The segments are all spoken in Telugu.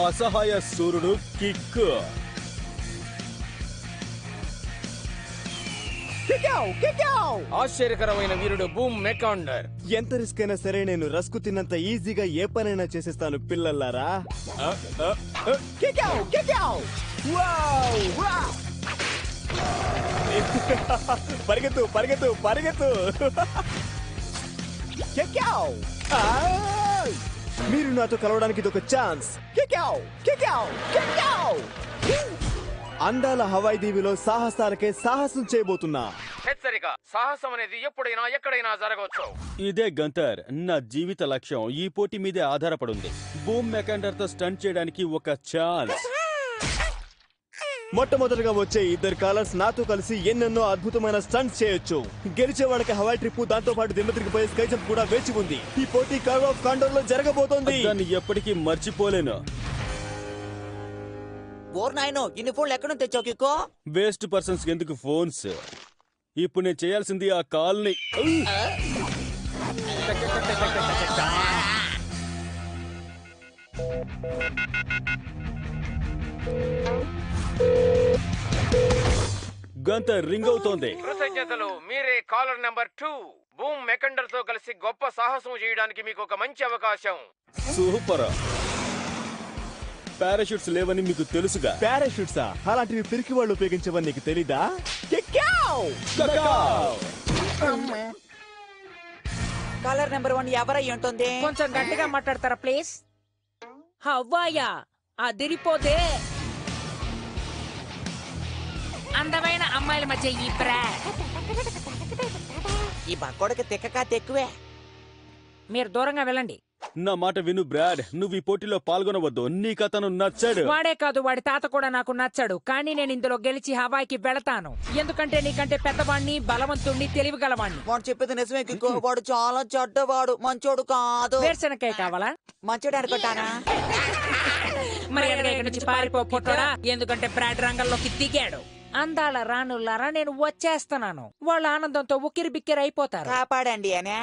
అసహాయ సూర్యుడు కిక్. ఆశ్చర్యకరమైన వీరుడు బూమ్ మెకాండర్. ఎంత రిస్క్ అయినా సరే నేను రస్కు తిన్నంత ఈజీగా ఏ పనైనా చేసేస్తాను పిల్లలారా. పరిగెత్తు పరిగెత్తు పరిగెత్తు. మీరు నాతో కలవడానికి ఇది ఒక ఛాన్స్. అందాల హవాయి దీవిలో సాహసాలకే సాహసం చేయబోతున్నా. హెచ్చరిక, సాహసం అనేది ఎప్పుడైనా ఎక్కడైనా జరగవచ్చు. ఇదే గంతర్, నా జీవిత లక్ష్యం ఈ పోటీ మీదే ఆధారపడింది. బూమ్ మెకాండర్ తో స్టంట్ చేయడానికి ఒక ఛాన్స్. మొట్టమొదటిగా వచ్చే ఇద్దరు కాలర్స్ నాతో కలిసి ఎన్నెన్నో అద్భుతమైన స్టంట్స్ చేయొచ్చు. గెలిచే వాళ్ళకి హవాయి ట్రిప్, దాంతో పాటు దిమ్మతిరిగిపోయే స్కై జంప్ కూడా వేచి ఉంది. ఈ పోటీ కర్వ్ ఆఫ్ కాండోర్ లో జరగబోతోంది. దాన్ని ఎప్పటికీ మర్చిపోలేను. ఇన్ని ఫోన్లు ఎక్కడ నుంచి తెచ్చావు కిక్కో? వేస్ట్ పర్సన్స్ ఎందుకు ఫోన్స్? ఇప్పుడు నేను చేయాల్సింది ఆ కాల్ని. గంత రింగ్ అవుతోంది. కృతజ్ఞతలు, మీరే కాలర్ నెంబర్ 2. బూమ్ మెకండర్ తో కలిసి గొప్ప సాహసం చేయడానికి మీకు ఒక మంచి అవకాశం. సూపర్. పారాషూట్స్ లేవని మీకు తెలుసుగా. పారాషూట్సా? అలాంటివి పిరికి వాళ్ళు ఉపయోగించవని నీకు తెలీదా? కాలర్ నెంబర్ 1 ఎవరై ఉంటుంది? కొంచెం గట్టిగా మాట్లాడతారా ప్లీజ్? హవ్వాయా అదిరిపోతే అందమైన అమ్మాయిల మధ్య ఈ ఈ బక్కోడికి తిక్కక తెక్కువే. మీరు దూరంగా వెళ్ళండి. నా మాట విను బ్రాడ్, నువ్వు ఈ పోటీలో పాల్గొనవద్దు. నీకు అతను నచ్చాడు. వాడే కాదు, వాడి తాత కూడా నాకు నచ్చాడు. కానీ నేను ఇందులో గెలిచి హవాయికి వెళతాను. ఎందుకంటే నీకంటే పెద్దవాణ్ణి, బలవంతుణ్ణి, తెలివిగలవాణ్ణి. వాడు చెప్పేది నిజమే కిక్కో. వాడు చాలా చెడ్డవాడు, మంచోడు కాదు. వేరుశనకాయ కావాలా? మంచోడు అనుకుంటానా? మరి ఇక్కడి నుంచి పారిపో పొట్టోడా. ఎందుకంటే బ్రాడ్ రంగంలోకి దిగాడు. అందాల రానులారా, నేను వచ్చేస్తున్నాను. వాళ్ళ ఆనందంతో ఉక్కిరి బిక్కిరి అయిపోతారు. కాపాడండి అనే.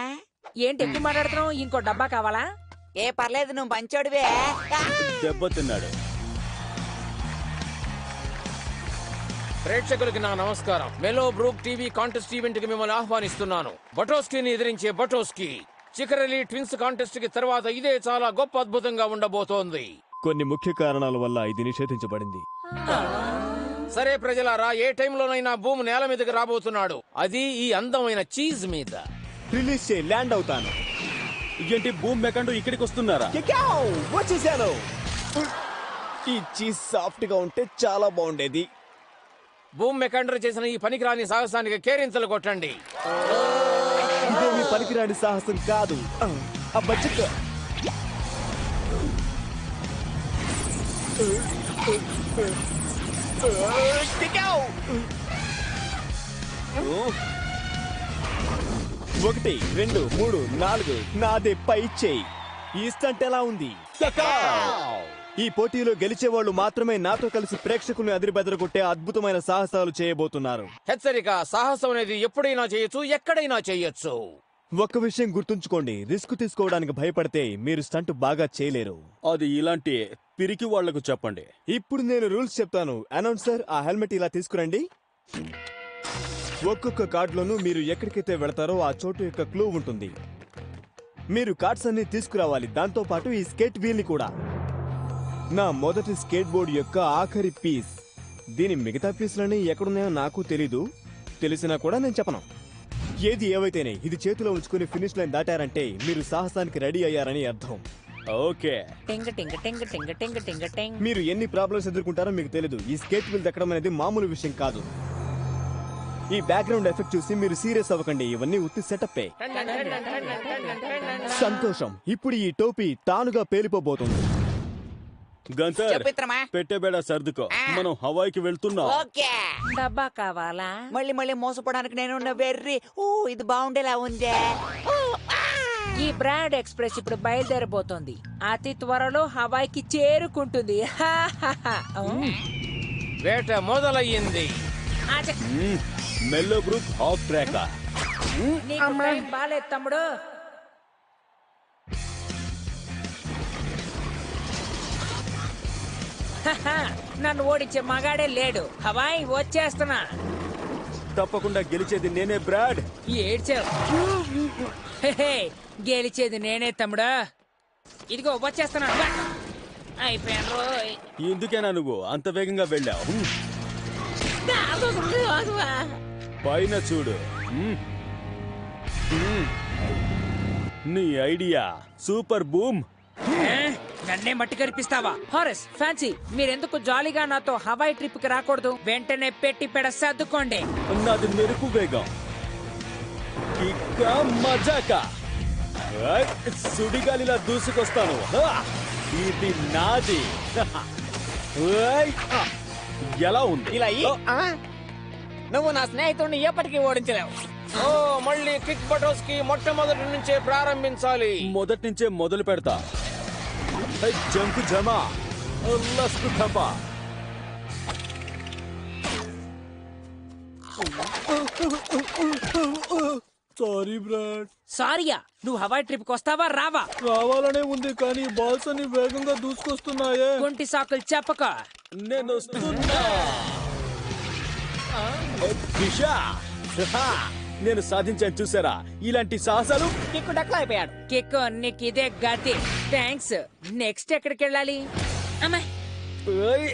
ఏంటి ఎక్కువ మాట్లాడుతున్నావు? ఇంకో డబ్బా కావాలా? ఏ పర్లేదు, నువ్వు మంచోడివే. దెబ్బతిన్నాడు. ప్రేక్షకులకి నా నమస్కారం. మెలో బ్రూక్ టీవీ కాంటెస్ట్ ఈవెంట్ కి మిమ్మల్ని ఆహ్వానిస్తున్నాను. బటోస్కీని ఎదిరించే బటోస్కీ. చికరలి ట్విన్స్ కాంటెస్ట్ కి తర్వాత ఇదే చాలా గొప్ప అద్భుతంగా ఉండబోతోంది. కొన్ని ముఖ్య కారణాల వల్ల ఇది నిషేధించబడింది. సరే ప్రజలారా, ఏ టైంలోనైనా భూమి నేల మీదకి రాబోతున్నాడు. అది ఈ అందమైన చీజ్ మీద. రిలీజ్ చేయి, ల్యాండ్ అవుతాను. ఏంటి బూమ్ మెకాండర్ ఇక్కడికి వస్తున్నారా? వచ్చేసాను. ఈ చీజ్ సాఫ్ట్ గా ఉంటే చాలా బాగుండేది. భూమి మెకాండర్ చేసిన ఈ పనికిరాని సాహసానికి కేరింతలు కొట్టండి. ఇదేమి పనికిరాని సాహసం కాదు. ఆ బడ్జెట్ ఒకటి, 2, 3, 4 నాదే పై చేయి. ఈ స్టంట్ ఎలా ఉంది? ఈ పోటీలో గెలిచేవాళ్ళు మాత్రమే నాతో కలిసి ప్రేక్షకుల్ని అదిరిబెదరగొట్టే అద్భుతమైన సాహసాలు చేయబోతున్నారు. హెచ్చరిక, సాహసం అనేది ఎప్పుడైనా చేయొచ్చు, ఎక్కడైనా చేయొచ్చు. ఒక్క విషయం గుర్తుంచుకోండి, రిస్క్ తీసుకోవడానికి భయపడితే మీరు స్టంట్ బాగా చేయలేరు. అది ఇలాంటి పిరికి వాళ్లకు చెప్పండి. ఇప్పుడు నేను రూల్స్ చెప్తాను. అనౌన్సర్, ఆ హెల్మెట్ ఇలా తీసుకురండి. ఒక్కొక్క కార్డులోనూ మీరు ఎక్కడికైతే వెళతారో ఆ చోటు యొక్క క్లూ ఉంటుంది. మీరు కార్డ్స్ అన్ని తీసుకురావాలి, దాంతో పాటు ఈ స్కేట్ వీల్ ని కూడా. నా మొదటి స్కేట్ బోర్డ్ యొక్క ఆఖరి పీస్. దీని మిగతా పీసులన్నీ ఎక్కడున్నాయో నాకు తెలీదు. తెలిసినా కూడా నేను చెప్పను. ఏది ఏవైతేనే ఇది చేతిలో ఉంచుకుని ఫినిష్ లైన్ దాటారంటే మీరు సాహసానికి రెడీ అయ్యారని అర్థం. ఓకే. టింగ టింగ టింగ టింగ టింగ టింగ టింగ. మీరు ఎన్ని ప్రాబ్లమ్స్ ఎదుర్కొంటారో మీకు తెలీదు. ఈ స్కేట్ వీల్ దక్కడం అనేది మామూలు విషయం కాదు. ఈ బ్యాక్గ్రౌండ్ ఎఫెక్ట్ చూసి మీరు సీరియస్ అవ్వకండి, ఇవన్నీ ఉత్తి సెటప్పే. సంతోషం. ఇప్పుడు ఈ టోపీ తానుగా పేలిపోబోతుంది. గంతర్, చెప్పిత్రమా? పెట్టేబేడ సర్దుకో. మనం హవాయికి వెళ్తున్నాం. ఓకే. డబ్బా కావాలా? మళ్ళీ మళ్ళీ మోసపోవడానికి నేను వెర్రి. ఓ, ఇది బాగుండేలా ఉందే. ఈ బ్రాండ్ ఎక్స్ప్రెస్ ఇప్పుడు బయలుదేరబోతోంది. అతి త్వరలో హవాయికి చేరుకుంటుంది. వేట మొదలయ్యింది. మెల్లో గ్రూప్ హాఫ్ ట్రాక్. నీకు టైం బాలేదు తమ్ముడు. హహ, నన్ను ఓడించే మగాడే లేడు. హవాయ్ వచ్చేస్తున్నా. తప్పకుండా గెలిచేది నేనే బ్రాడ్. ఏడ్చావు. హెహే, గెలిచేది నేనే తమ్ముడా. ఇదిగో వచ్చేస్తున్నా. అయిపోయాను రోయ్. ఎందుకేనా నువ్వు అంత వేగంగా వెళ్ళావు? పైన చూడు. నీ ఐడియా సూపర్ బూమ్. ఏ? నన్నే మట్టి కనిపిస్తావా? హారెస్, ఫ్యాన్సీ, మీరెందుకు జాలీగా నాతో హవాయి ట్రిప్ కి రాకూడదు? వెంటనే పెట్టి పెడ సర్దుకోండి. నాది మెరుపు వేగం. ఇక మజాక. ఏయ్, సుడిగాలిలా దూసుకొస్తాను. హా! ఇది నాది. ఏయ్, ఎలా ఉంది? ఇలా ఓ, నువ్వు నా స్నేహితుడిని ఎప్పటికీ ఓడించలేవు. ఓ మళ్ళీ కిక్ బటోస్కి మొట్టమొదటి నుంచే ప్రారంభించాలి. మొదటి నుంచే మొదలు పెడతా. ఏయ్, జంకు జమా లస్కు ఖపా. Sorry broad. సారీయా? నువ్వు హవాయి ట్రిప్ కి వస్తావా రావా? రావాలనే ఉంది కానీ బాల్స్ అని వేగంగా దూసుకొస్తున్నాయే. కొంటి సాకులు చెప్పక. నేను వస్తున్నా. దిశా. హా! నేను సాధించాను చూసారా? ఇలాంటి సాహసాలు. కిక్కు డక్లా అయిపోయాడు. కిక్, నీకు ఇదే గతి. థ్యాంక్స్. నెక్స్ట్ ఎక్కడికి వెళ్ళాలి? అమ్మాయి, ఏయ్.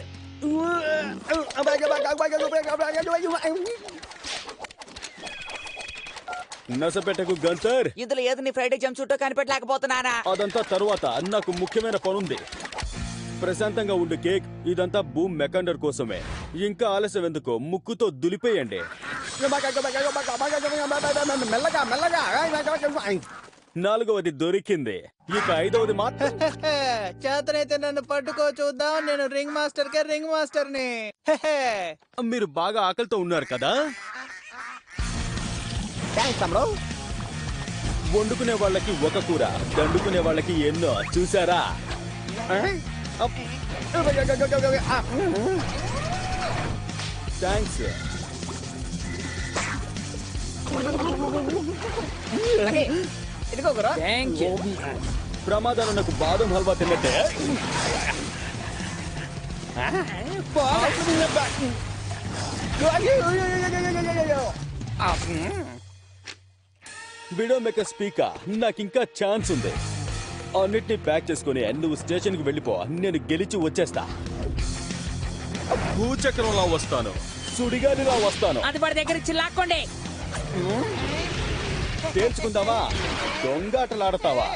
నసపెట్టకు గంతర్. ఇందులో ఏది నీ ఫ్రైడే జంప్ చుట్టూ కనిపెట్టలేకపోతున్నానా? అదంతా తరువాత. నాకు ముఖ్యమైన పనుంది. ప్రశాంతంగా ఉండు కేక్. ఇదంతా బూమ్ మెకాండర్ కోసమే. ఇంకా ఆలస్యం ఎందుకు? ముక్కుతో దులిపేయండి. మెల్లగా మెల్లగా. నాలుగవది దొరికింది. ఇక ఐదవది మాత్రం. చేతనైతే నన్ను పట్టుకో చూద్దాం. నేను రింగ్ మాస్టర్ కే రింగ్ మాస్టర్ ని. మీరు బాగా ఆకలితో ఉన్నారు కదా? వండుకునే వాళ్ళకి ఒక కూర, దండుకునే వాళ్ళకి ఎన్నో. చూసారా? థ్యాంక్స్. ఇదిగో గురు. Thank you. ప్రమాదాలు నాకు బాదం హల్వా తిన్నట్టే. విడో మేక స్పీకర్. నాకింకా ఛాన్స్ ఉంది. అన్నిటినీ ప్యాక్ చేసుకుని నువ్వు స్టేషన్ కి వెళ్ళిపో. నేను గెలిచి వచ్చేస్తా. భూచక్రంలా వస్తాను, సుడిగాలిలా వస్తాను. అది వాడి దగ్గర ఇచ్చి లాక్కోండి. తేల్చుకుందామా? దొంగాటలాడతావా?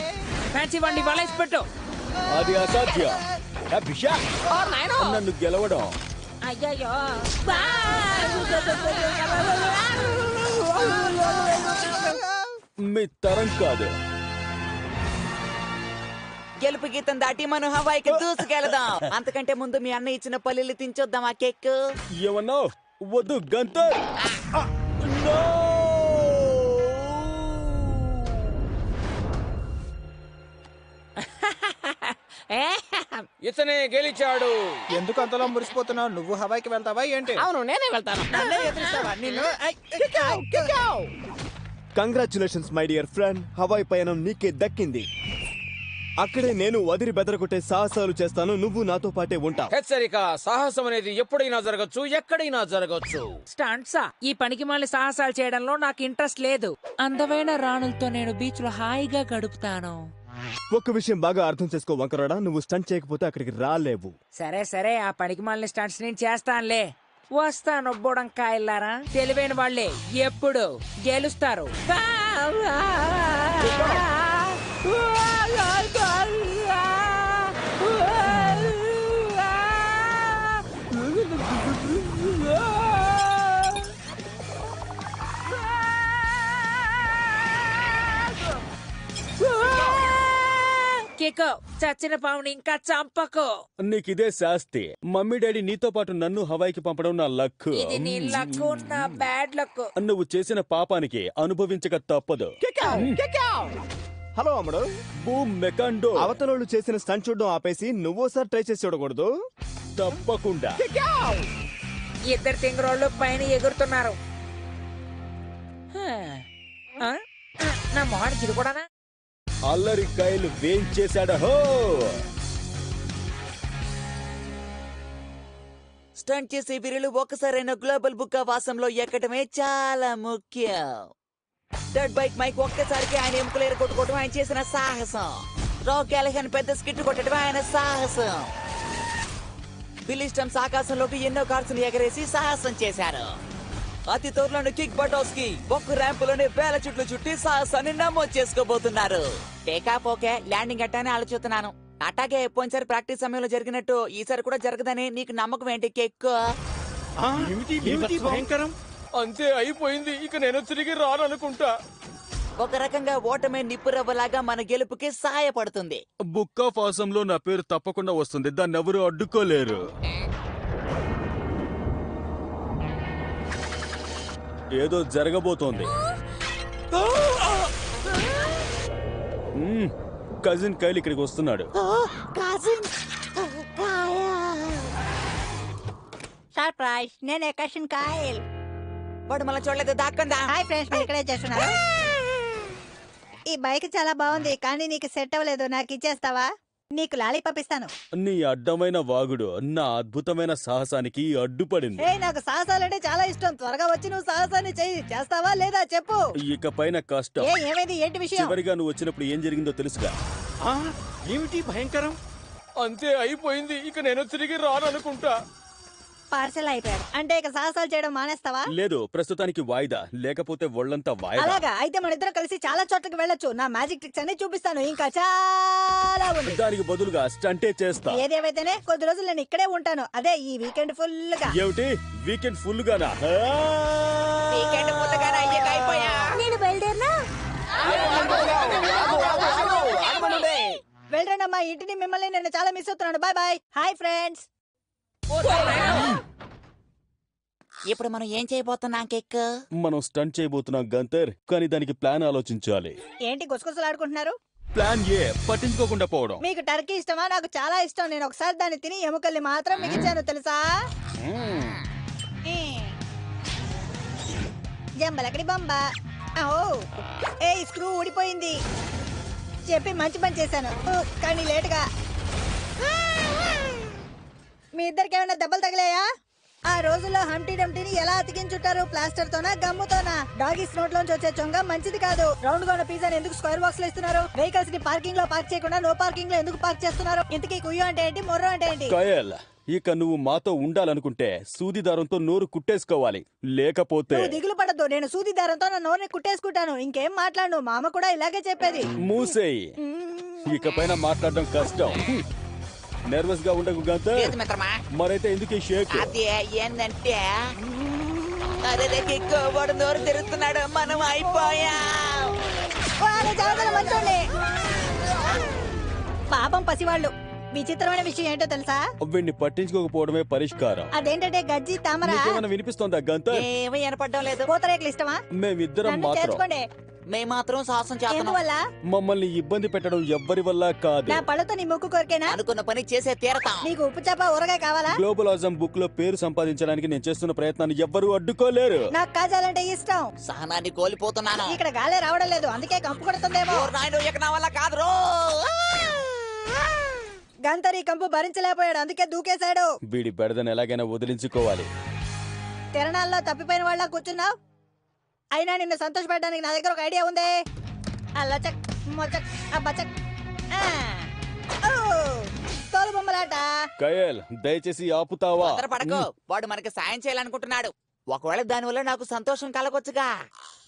ఫ్యాన్సీ వాడిని వలేసి పెట్టు. అది అసాధ్యం. అభిషా, నన్ను గెలవడం అయ్యయ్యో. మీ తరం కాదు. గెలుపు గీతం దాటి మనం హవాయికి దూసుకెళ్దాం. అంతకంటే ముందు మీ అన్న ఇచ్చిన పల్లీలు తించొద్దాం ఆ కేక్. ఏమన్నావు? వద్దు గంతర్. No! ఇతనే గెలిచాడు. ఎందుకు అంతలా మురిసిపోతున్నావు? నువ్వు హవాయికి వెళ్తావా ఏంటి? అవును, నేనే వెళ్తాను. నన్నే ఎదురిస్తావా? నిన్ను congratulations my dear friend. Hawaii పయనం నీకే దక్కింది. అక్కడే నేను వదిలి బెదరగొట్టే సాహసాలు చేస్తాను. నువ్వు నాతో పాటే ఉంటావు. హెచ్చరిక, సాహసం అనేది ఎప్పుడైనా జరగచ్చు, ఎక్కడైనా జరగచ్చు. స్టాంట్సా? ఈ పనికి మళ్ళీ సాహసాలు చేయడంలో నాకు ఇంట్రెస్ట్ లేదు. అందమైన రాణులతో నేను బీచ్ లో హాయిగా గడుపుతాను. ఒక్క విషయం బాగా అర్థం చేసుకో వంకరాడా. నువ్వు స్టంట్ చేయకపోతే అక్కడికి రాలేవు. సరే సరే, ఆ పనికి మళ్ళీ స్టాంట్స్ నేను చేస్తానులే. వస్తాను బుడంకాయలారా. తెలివైన వాళ్ళే ఎప్పుడు గెలుస్తారు. కికో, చచ్చిన పావుని ఇంకా చంపకు. నీకిదే శాస్తి. మమ్మీ డాడీ నీతో పాటు నన్ను హవాయికి పంపడం నా లక్. ఇది నీ లక్, నా బ్యాడ్ లక్. నువ్వు చేసిన పాపానికి అనుభవించక తప్పదు. హలో అమ్ముడు. బూమ్ మెకాండో. అవతలోళ్ళు చేసిన స్టంట్ చూడడం ఆపేసి నువ్వోసారి ట్రై చేసి చూడకూడదు? తప్పకుండా. ఇద్దరు తింగరోళ్ళు పైన ఎగురుతున్నారు. ఆ? నా మొహానికి ఇది కూడానా? అల్లరి కాయలు వేయించేశాడు. హో స్టంట్ చేసే వీరులు ఒక్కసారైన గ్లోబల్ బుక్ ఆఫ్ ఆసంలో ఎక్కడమే చాలా ముఖ్యం. డర్ట్ బైక్ మైక్ ఒక్కసారికి ఆయన ఎముకలు ఎరగొట్టుకోవడం ఆయన చేసిన సాహసం. రాక్ క్యాలహన్ పెద్ద స్కిట్ కొట్టడం ఆయన సాహసం. బిల్లీ స్టమ్స్ ఆకాశంలోకి ఎన్నో కార్స్ ని ఎగరేసి సాహసం చేశారు. అతి త్వరలోని కిక్ బటోస్కి ఒక్క ర్యాంపులోనే వేల చుట్లు చుట్టి సాహసాన్ని నమోదు చేసుకోబోతున్నారు. టేకాఫ్ ఓకే, ల్యాండింగ్ అట్టానే ఆలోచిస్తున్నాను. అట్టాగే పోయినసారి ప్రాక్టీస్ సమయంలో జరిగినట్టు ఈసారి కూడా జరగదని నీకు నమ్మకం ఏంటి కేక్? భయంకరం. అంతే అయిపోయింది, ఇక నేను తిరిగి రాననుకుంటా. ఒక రకంగా ఓటమే నిప్పురవ్వలాగా మన గెలుపుకి సహాయపడుతుంది. బుక్ ఆఫ్ ఆసంలో నా పేరు తప్పకుండా వస్తుంది, దాన్ని ఎవరు అడ్డుకోలేరు. ఏదో జరగబోతోంది. కజిన్ కైల్ ఇక్కడికి వస్తున్నాడు. సర్ప్రైజ్, నేను కషన్ కాయల్. వాడు మళ్ళీ చూడలేదు, దాక్కందా. హాయ్ ఫ్రెండ్స్, మీరు ఇక్కడే చేస్తున్నారు. ఈ బైక్ చాలా బాగుంది, కానీ నీకు సెట్ అవ్వలేదు. నాకు ఇచ్చేస్తావా? నీకు లాలీపాప్ ఇస్తాను. నీ అడ్డమైన వాగుడు నా అద్భుతమైన సాహసానికి అడ్డుపడింది. నాకు సాహసాలంటే చాలా ఇష్టం. త్వరగా వచ్చి నువ్వు సాహసాన్ని చెయ్యి. చేస్తావా లేదా చెప్పు. ఇక పైన కష్టం. ఏమైంది? ఏంటి విషయం? చివరిగా నువ్వు వచ్చినప్పుడు ఏం జరిగిందో తెలుసుగా. ఏమిటి భయంకరం? అంతే అయిపోయింది, ఇక నేను తిరిగి రాననుకుంటా. పార్సల్ అయిపోయాడు అంటే ఇక సాహసాలు చేయడం మానేస్తావా? లేదు, ప్రస్తుతానికి వాయిదా, లేకపోతే ఒళ్ళంతా వాయిదా. అలాగా అయితే మన ఇద్దరం కలిసి చాలా చోట్లకి వెళ్ళొచ్చు. నా మ్యాజిక్ ట్రిక్స్ అన్ని చూపిస్తాను. ఇంకా చాలా ఉంది. దానికి బదులుగా స్టంటే చేస్తా. ఏదేమైతేనే కొద్ది రోజులు నేను ఇక్కడే ఉంటాను. అదే ఈ వీకెండ్ ఫుల్ గా. ఏమిటి వీకెండ్ ఫుల్ గానా? వీకెండ్ ముందుగానే అయ్యాక అయిపోయా. నేను బయలుదేరినా? వెళ్ళండమ్మా, ఇంటిని మిమ్మల్ని నేను చాలా మిస్ అవుతున్నాను. Bye bye. Hi friends. ఇప్పుడు మనం ఏం చేయబోతున్నాం కేక్? మనం స్టంట్ చేయబోతున్నాం గంతర్, కానీ దానికి ప్లాన్ ఆలోచించాలి. ఏంటి గుసగుసలాడుకుంటున్నారు? ప్లాన్ ఏ పట్టించుకోకుండా పోవడం. మీకు టర్కీ ఇష్టమా? నాకు చాలా ఇష్టం. నేను ఒకసారి దాన్ని తిని ఎముకల్ని మాత్రం మిగిల్చాను తెలుసా? జంబలకడి బంబ. ఏ స్క్రూ ఊడిపోయింది. చెప్పి మంచి పని చేశాను, కానీ లేటుగా. మీ ఇద్దరికి ఏమైనా దెబ్బలు తగిలాయా? ఆ రోజుల్లో హంటీ డంటీని ఎలా అతికించుంటారు? ప్లాస్టర్ తోనా, గమ్ముతోనా? డాగీస్ నోట్ లోంచి వచ్చే చొంగ మంచిది కాదు. రౌండ్ గా ఉన్న పిజ్జాని ఎందుకు స్క్వేర్ బాక్స్ లో ఇస్తున్నారు? వెహికల్స్ ని పార్కింగ్ లో పార్క్ చేయకుండా నో పార్కింగ్ లో ఎందుకు పార్క్ చేస్తున్నారు? ఇంతకీ కుయ్యో అంటే ఏంటి, మొర్రో అంటే ఏంటి? కయల్, ఇక నువ్వు మాతో ఉండాలనుకుంటే సూది దారంతో నోరు కుట్టేసుకోవాలి, లేకపోతే. నువ్వు దిగులు పడద్దు, నేను సూది దారంతో నా నోరుని కుట్టేసుకుంటాను. ఇంకేం మాట్లాడు, మా అమ్మ కూడా ఇలాగే చెప్పేది. మూసేయి, ఇకపైన మాట్లాడడం కష్టం. నర్వస్ గా ఉండకు గంతర్. లేదు మిత్రమా. మరైతే ఎందుకు ఈ షేక్? అది ఏందంటే అదే కేక్ వాడు నోరు తెరుస్తున్నాడు, మనం అయిపోయా. పాపం పసివాళ్ళు. విచిత్రమైన విషయం ఏంటో తెలుసా? వీడిని పట్టించుకోకపోవడమే పరిష్కారం. అదేంటంటే గజ్జి తామర. నీకేమైనా వినిపిస్తోందా గంతర్? ఏమీ వినపడ్డం లేదు. పూతరేకులు ఇష్టమా? మేమిద్దరం నన్ను మాత్రం. చేర్చుకోండి. మేము మాత్రం సాహసం చేస్తున్నాం. ఎందువల్ల? మమ్మల్ని ఇబ్బంది పెట్టడం ఎవ్వరి వల్ల కాదు. నా పళ్ళతో నీ ముక్కు కోరికేనా? అనుకున్న పని చేసే తీరతాం. నీకు ఉప్పు చేప ఊరగాయ కావాలా? గ్లోబల్ ఆజం బుక్ లో పేరు సంపాదించడానికి నేను చేస్తున్న ప్రయత్నాన్ని ఎవ్వరూ అడ్డుకోలేరు. నాకు కాజాలంటే ఇష్టం. సహనాన్ని కోల్పోతున్నాను. ఇక్కడ గాలే రావడం లేదు, అందుకే కంపు కొడుతుందేమో. ఓ నాయనో, ఇక నా వల్ల కాదు. గంతరి కంపు భరించలేకపోయాడు, అందుకే దూకేశాడు. వీడి బెడదను ఎలాగైనా వదిలించుకోవాలి. తిరణాల్లో తప్పిపోయిన వాళ్ళ కూర్చున్నావు. అయినా నిన్ను సంతోషపెట్టడానికి నా దగ్గర ఒక ఐడియా ఉంది. అల్లచక్ మొచక్ అబ్బచక్. తోలు బొమ్మలాట. కయల్, దయచేసి ఆపుతావా? పడకు, వాడు మనకి సాయం చేయాలనుకుంటున్నాడు. ఒకవేళ దానివల్ల నాకు సంతోషం కలగొచ్చుగా.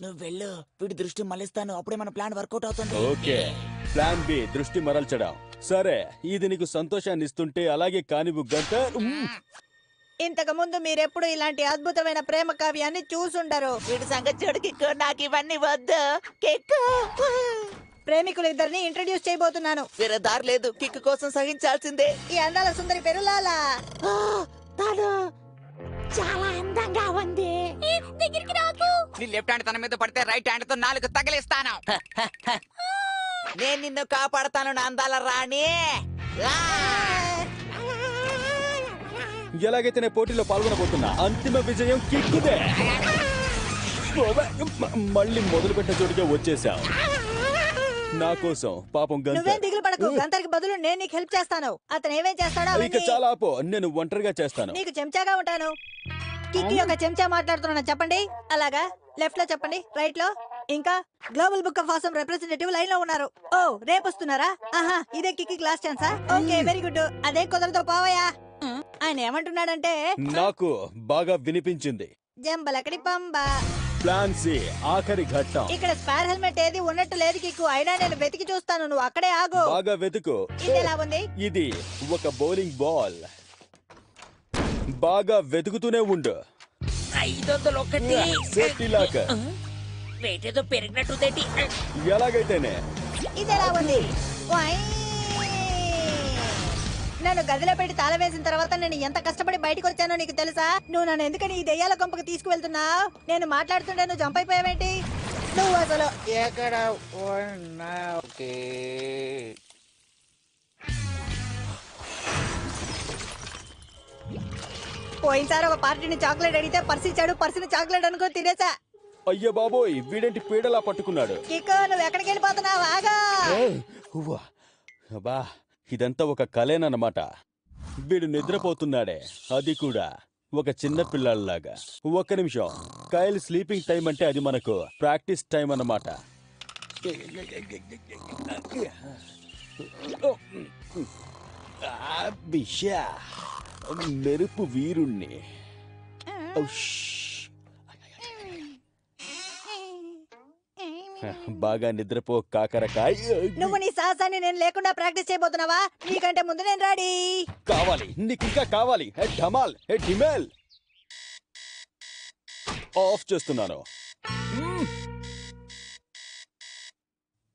నువ్వు వెళ్ళు, వీడి దృష్టి మళ్ళిస్తాను, అప్పుడే మన ప్లాన్ వర్కౌట్ అవుతుంది. ఓకే, ప్లాన్ బి దృష్టి మరల్చడం. సరే, ఇది నీకు సంతోషాన్ని ఇస్తుంటే అలాగే కానివ్వు గంతర్. ఇంతకు ముందు మీరెప్పుడు ఇలాంటి అద్భుతమైన ప్రేమ కావ్యాన్ని చూసుండరు. వీడి సంగతి చూడు కిక్కు, నాకు ఇవన్నీ వద్దు. కిక్కు, ప్రేమికులు ఇద్దరిని ఇంట్రడ్యూస్ చేయబోతున్నాను. వేరే దారి లేదు, కిక్కు కోసం సహించాల్సిందే. ఈ అందాల సుందరి పేరు లాలా. తను చాలా అందంగా ఉంది. దగ్గరికి రాకు. నీ లెఫ్ట్ హ్యాండ్ తన మీద పడితే రైట్ హ్యాండ్ తో 4 తగిలిస్తాను. నేను నిన్ను కాపాడతాను నా అందాల రాణి. ఎలాగైతే నేను పోటీలో పాల్గొనబోతున్నా, అంతిమ విజయం కిక్కుదే. మళ్ళీ మొదలు పెట్టిన చోటుకే వచ్చేసావు. నా కోసం పాపం నువ్వేం గంత దిగులు పడకు, గంతరికి బదులు నేను నీకు హెల్ప్ చేస్తాను. అతను ఏమేం చేస్తాడో ఇక అవన్నీ చాలా ఆపో, నేను ఒంటరిగా చేస్తాను. నీకు చెంచాగా ఉంటాను. కిక్కి ఒక చెంచా మాట్లాడుతున్నా చెప్పండి. అలాగా లెఫ్ట్ లో చెప్పండి, రైట్ లో. ఇంకా global book of awesome representative line లో ఉన్నారు. ఓ రేపు వస్తున్నారా? ఆహా, ఇదే కిక్కి క్లాస్ ఛాన్సా? Okay, very good. అదే కుదరతో పోవయ్యా. ఆయన ఏమంటున్నాడంటే నాకు బాగా వినిపించింది. జంబలకడి పంబ. ప్లాన్ సి ఆఖరి ఘట్టం. ఇక్కడ స్పేర్ హెల్మెట్ ఏది ఉన్నట్టు లేదు కిక్కు. అయినా నేను వెతికి చూస్తాను, నువ్వు అక్కడే ఆగు. బాగా వెతుకు. ఇది ఎలా ఉంది? ఇది ఒక బౌలింగ్ బాల్. బాగా వెతుకుతూనే ఉండు. 501 సేఫ్టీ లాక్. వెయిట్ ఏదో పెరిగినట్టుందేంటి? ఎలాగైతేనే ఇది ఎలా ఉంది? వై! నన్ను గదిలో పెట్టి తాళం వేసిన తర్వాత నేను ఎంత కష్టపడి బయటకు వచ్చానో నీకు తెలుసా? నువ్వు నన్ను ఎందుకని ఈ దెయ్యాల కొంపకి తీసుకువెళ్తున్నావు? నేను మాట్లాడుతుంటే నువ్వు జంప్ అయిపోయావేంటి? నువ్వు అసలు ఎక్కడ ఉన్నావు? పోయినసారి ఒక పార్టీని చాక్లెట్ అడిగితే పర్స్ ఇచ్చాడు, పర్సుని చాక్లెట్ అనుకో తినేసా. అయ్యో బాబోయ్, వీడేంటి పీడలా పట్టుకున్నాడు. కిక్కో, నువ్వు ఎక్కడికి వెళ్ళిపోతున్నావు? ఆగా. ఉవ్వా. అబ్బా, ఇదంతా ఒక కలేనన్నమాట. వీడు నిద్రపోతున్నాడే, అది కూడా ఒక చిన్న పిల్లాడిలాగా. ఒక్క నిమిషం, కైల్ స్లీపింగ్ టైం అంటే అది మనకు ప్రాక్టీస్ టైం అన్నమాట. బిషా, మెరుపు వీరుణ్ణి. ఔష్. బాగా నిద్రపో కాకరకాయ్. నువ్వు నీ సాహసాన్ని నేను లేకుండా ప్రాక్టీస్ చేయబోతున్నావా? నీకంటే ముందు నేను రెడీ. కావాలి, నీకు ఇంకా కావాలి. హే ఢమాల్, హే ఢిమేల్. ఆఫ్ చేస్తున్నాను.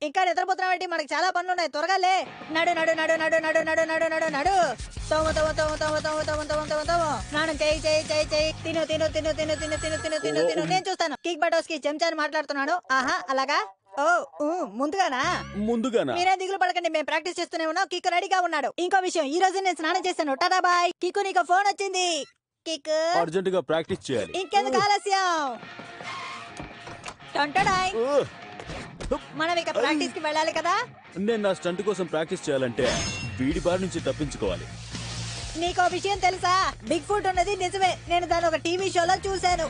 ఇంకా నిద్రపోతున్నావు? మనకి చాలా పనులు ఉన్నాయి, త్వరగా లే. నడు నడు నడు నడు నడు నడు నడు నడు నడు. తోము తోము తోము తోము తోము తోము తోము తోము తోము. స్నానం చేయి చేయి చేయి చేయి. తిను తిను తిను తిను తిను తిను తిను తిను తిను. నేను చూస్తాను. కిక్ బటోస్ కి చెంచాని మాట్లాడుతున్నాడు. ఆహా, అలాగా. ఓ ముందుగానా? ముందుగానా? మీరే దిగులు పడకండి, మేము ప్రాక్టీస్ చేస్తూనే ఉన్నాం. కిక్ రెడీగా ఉన్నాడు. ఇంకో విషయం, ఈ రోజు నేను స్నానం చేశాను. టాటా బాయ్. కిక్కు, నీకు ఫోన్ వచ్చింది. కిక్ అర్జెంట్ గా ప్రాక్టీస్ చేయాలి. ఇంకెందుకు ఆలస్యం? టంటడాయ్. మనం ఇక ప్రాక్టీస్ కి వెళ్ళాలి కదా. నేను నా స్టంట్ కోసం ప్రాక్టీస్ చేయాలంటే వీడి బారి నుంచి తప్పించుకోవాలి. నీకో విషయం తెలుసా? బిగ్ ఫుట్ ఉన్నది నిజమే. నేను దాని ఒక టీవీ షోలో చూశాను.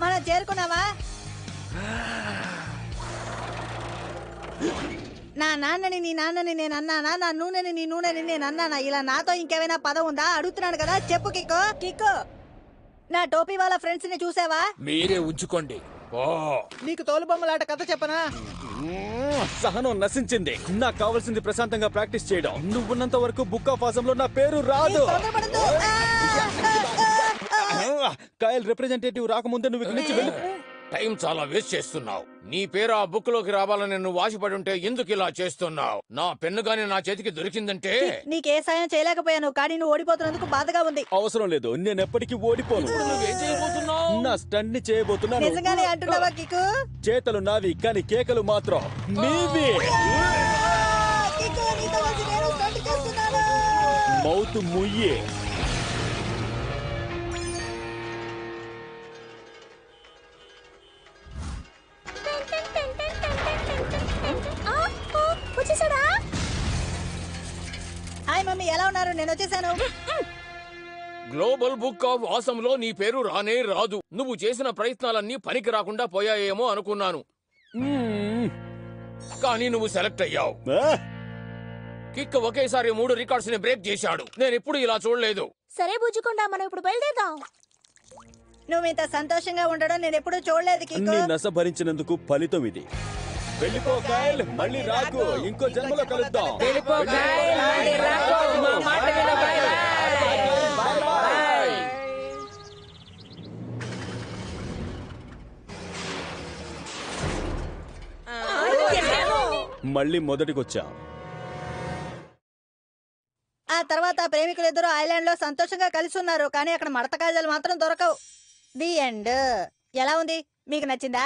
మనం చేరుకున్నావా? నా నాన్నని నీ నాన్నని నేను అన్నానా? నా నూనెని నీ నూనెని నేను అన్నానా? ఇలా నాతో ఇంకేమైనా పదం ఉందా? అడుగుతున్నాడు కదా, చెప్పు కిక్కో. కిక్కో, నా టోపీ వాళ్ళ ఫ్రెండ్స్ ని చూసావా? మీరే ఉంచుకోండి. ఓ నీకు తోలుబొమ్మలాట కథ చెప్పనా? సహనం నశించింది. నాకు కావాల్సింది ప్రశాంతంగా ప్రాక్టీస్ చేయడం. నువ్వున్నంత వరకు బుక్ ఆఫ్ ఆసమ్ లో నా పేరు రాదు. తొందరపడద్దు. కైల్ రిప్రజెంటేటివ్ రాకముందే నువ్వు ఇక్కడి నుంచి వెళ్ళు. టైం చాలా వేస్ట్ చేస్తున్నావు. నీ పేరు ఆ బుక్ లోకి రావాలని నువ్వు ఆశపడి ఉంటే ఎందుకు ఇలా చేస్తున్నావు? నా పెన్ను గాని నా చేతికి దొరికిందంటే నీకే సాయం చేయలేకపోయాను, కానీ నువ్వు ఓడిపోతున్నందుకు బాధగా ఉంది. అవసరం లేదు, నేను ఎప్పటికీ ఓడిపోను. నువ్వేం చేయబోతున్నావు? నా స్టంట్ ని చేయబోతున్నాను. నిజంగానే అంటున్నావా కిక్కు? చేతలు నావి, కానీ కేకలు మాత్రం మీవి. కిక్కు, నీతో కలిసి నేను స్టంట్ చేస్తున్నాను. మౌత్ ముయ్యి. హాయ్ మమ్మీ, ఎలా ఉన్నారు? నేను వచ్చేసాను. గ్లోబల్ బుక్ ఆఫ్ ఆసమ్ లో నీ పేరు రానే రాదు. నువ్వు చేసిన ప్రయత్నాలన్నీ పనికి రాకుండా పోయాయేమో అనుకున్నాను, కానీ నువ్వు సెలెక్ట్ అయ్యావు. కిక్ ఒకేసారి 3 రికార్డ్స్ ని బ్రేక్ చేశాడు. నేను ఎప్పుడు ఇలా చూడలేదు. సరే బుజ్జుకుండా మనం ఇప్పుడు బయలుదేరదాం. నువ్వు ఇంత సంతోషంగా ఉండడం నేను ఎప్పుడూ చూడలేదు కిక్కు. నీ నస భరించినందుకు ఫలితం ఇది. వెళ్ళిపో కైల్, మళ్ళీ రాకు. ఇంకో జన్మలో కలుద్దాం. వెళ్ళిపో కైల్, మళ్ళీ రాకు. మా మాట విను. By by. మళ్ళీ మొదటికొచ్చాం. ఆ తర్వాత ప్రేమికులు ఇద్దరు ఐలాండ్ లో సంతోషంగా కలిసి ఉన్నారు, కానీ అక్కడ మడత కాజాలు మాత్రం దొరకవు. The end. ఎలా ఉంది? మీకు నచ్చిందా?